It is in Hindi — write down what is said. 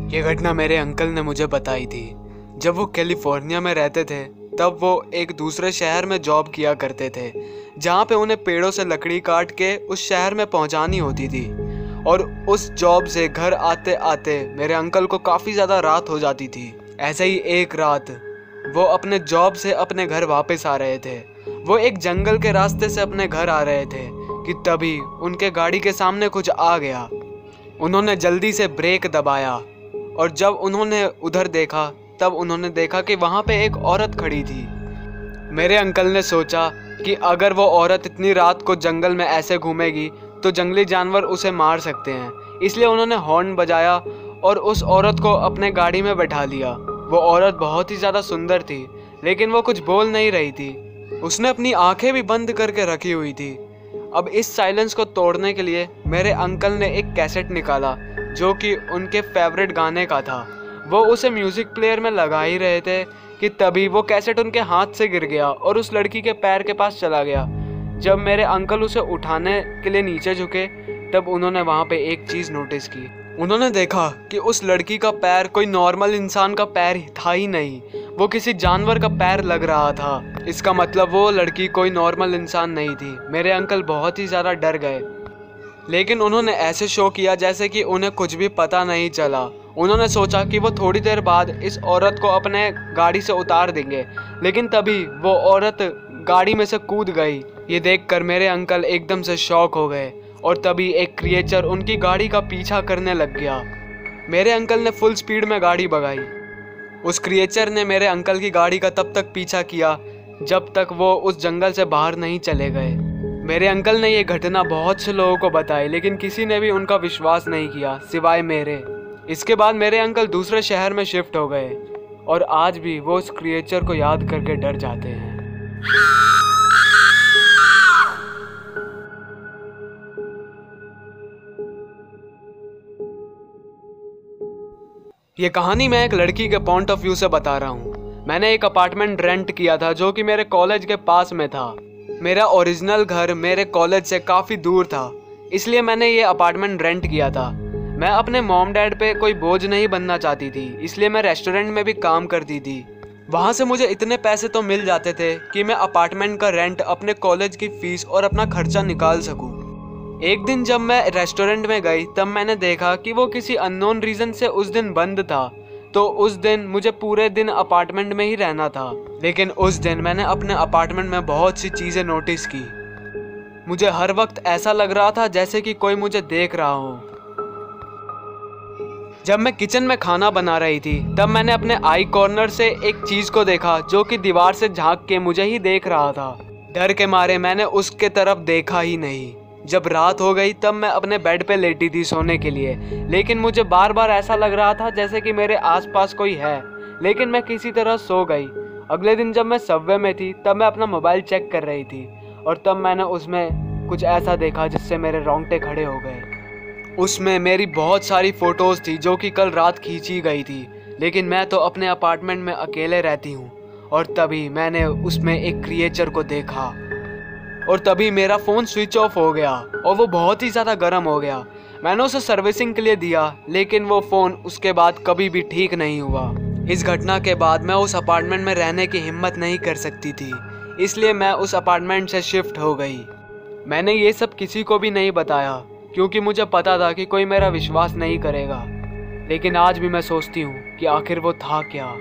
ये घटना मेरे अंकल ने मुझे बताई थी। जब वो कैलिफोर्निया में रहते थे तब वो एक दूसरे शहर में जॉब किया करते थे, जहाँ पे उन्हें पेड़ों से लकड़ी काट के उस शहर में पहुँचानी होती थी। और उस जॉब से घर आते आते मेरे अंकल को काफ़ी ज़्यादा रात हो जाती थी। ऐसे ही एक रात वो अपने जॉब से अपने घर वापस आ रहे थे। वो एक जंगल के रास्ते से अपने घर आ रहे थे कि तभी उनके गाड़ी के सामने कुछ आ गया। उन्होंने जल्दी से ब्रेक दबाया और जब उन्होंने उधर देखा तब उन्होंने देखा कि वहाँ पे एक औरत खड़ी थी। मेरे अंकल ने सोचा कि अगर वो औरत इतनी रात को जंगल में ऐसे घूमेगी तो जंगली जानवर उसे मार सकते हैं, इसलिए उन्होंने हॉर्न बजाया और उस औरत को अपने गाड़ी में बैठा लिया। वो औरत बहुत ही ज़्यादा सुंदर थी, लेकिन वो कुछ बोल नहीं रही थी। उसने अपनी आंखें भी बंद करके रखी हुई थी। अब इस साइलेंस को तोड़ने के लिए मेरे अंकल ने एक कैसेट निकाला जो कि उनके फेवरेट गाने का था। वो उसे म्यूज़िक प्लेयर में लगा ही रहे थे कि तभी वो कैसेट उनके हाथ से गिर गया और उस लड़की के पैर के पास चला गया। जब मेरे अंकल उसे उठाने के लिए नीचे झुके तब उन्होंने वहाँ पे एक चीज़ नोटिस की। उन्होंने देखा कि उस लड़की का पैर कोई नॉर्मल इंसान का पैर था ही नहीं, वो किसी जानवर का पैर लग रहा था। इसका मतलब वो लड़की कोई नॉर्मल इंसान नहीं थी। मेरे अंकल बहुत ही ज़्यादा डर गए, लेकिन उन्होंने ऐसे शो किया जैसे कि उन्हें कुछ भी पता नहीं चला। उन्होंने सोचा कि वो थोड़ी देर बाद इस औरत को अपने गाड़ी से उतार देंगे, लेकिन तभी वो औरत गाड़ी में से कूद गई। ये देखकर मेरे अंकल एकदम से शॉक हो गए और तभी एक क्रिएचर उनकी गाड़ी का पीछा करने लग गया। मेरे अंकल ने फुल स्पीड में गाड़ी भगाई। उस क्रिएचर ने मेरे अंकल की गाड़ी का तब तक पीछा किया जब तक वो उस जंगल से बाहर नहीं चले गए। मेरे अंकल ने ये घटना बहुत से लोगों को बताई, लेकिन किसी ने भी उनका विश्वास नहीं किया सिवाय मेरे। इसके बाद मेरे अंकल दूसरे शहर में शिफ्ट हो गए और आज भी वो उस क्रिएचर को याद करके डर जाते हैं। ये कहानी मैं एक लड़की के पॉइंट ऑफ व्यू से बता रहा हूँ। मैंने एक अपार्टमेंट रेंट किया था जो कि मेरे कॉलेज के पास में था। मेरा ओरिजिनल घर मेरे कॉलेज से काफ़ी दूर था, इसलिए मैंने ये अपार्टमेंट रेंट किया था। मैं अपने मॉम डैड पे कोई बोझ नहीं बनना चाहती थी, इसलिए मैं रेस्टोरेंट में भी काम करती थी। वहाँ से मुझे इतने पैसे तो मिल जाते थे कि मैं अपार्टमेंट का रेंट, अपने कॉलेज की फ़ीस और अपना खर्चा निकाल सकूँ। एक दिन जब मैं रेस्टोरेंट में गई तब मैंने देखा कि वो किसी अननोन रीज़न से उस दिन बंद था, तो उस दिन मुझे पूरे दिन अपार्टमेंट में ही रहना था। लेकिन उस दिन मैंने अपने अपार्टमेंट में बहुत सी चीज़ें नोटिस की। मुझे हर वक्त ऐसा लग रहा था जैसे कि कोई मुझे देख रहा हो। जब मैं किचन में खाना बना रही थी तब मैंने अपने आई कॉर्नर से एक चीज़ को देखा जो कि दीवार से झांक के मुझे ही देख रहा था। डर के मारे मैंने उसके तरफ देखा ही नहीं। जब रात हो गई तब मैं अपने बेड पे लेटी थी सोने के लिए, लेकिन मुझे बार बार ऐसा लग रहा था जैसे कि मेरे आसपास कोई है, लेकिन मैं किसी तरह सो गई। अगले दिन जब मैं सबवे में थी तब मैं अपना मोबाइल चेक कर रही थी और तब मैंने उसमें कुछ ऐसा देखा जिससे मेरे रोंगटे खड़े हो गए। उसमें मेरी बहुत सारी फ़ोटोज़ थी जो कि कल रात खींची गई थी, लेकिन मैं तो अपने अपार्टमेंट में अकेले रहती हूँ। और तभी मैंने उसमें एक क्रिएचर को देखा और तभी मेरा फ़ोन स्विच ऑफ हो गया और वो बहुत ही ज़्यादा गर्म हो गया। मैंने उसे सर्विसिंग के लिए दिया, लेकिन वो फ़ोन उसके बाद कभी भी ठीक नहीं हुआ। इस घटना के बाद मैं उस अपार्टमेंट में रहने की हिम्मत नहीं कर सकती थी, इसलिए मैं उस अपार्टमेंट से शिफ्ट हो गई। मैंने ये सब किसी को भी नहीं बताया क्योंकि मुझे पता था कि कोई मेरा विश्वास नहीं करेगा, लेकिन आज भी मैं सोचती हूँ कि आखिर वो था क्या।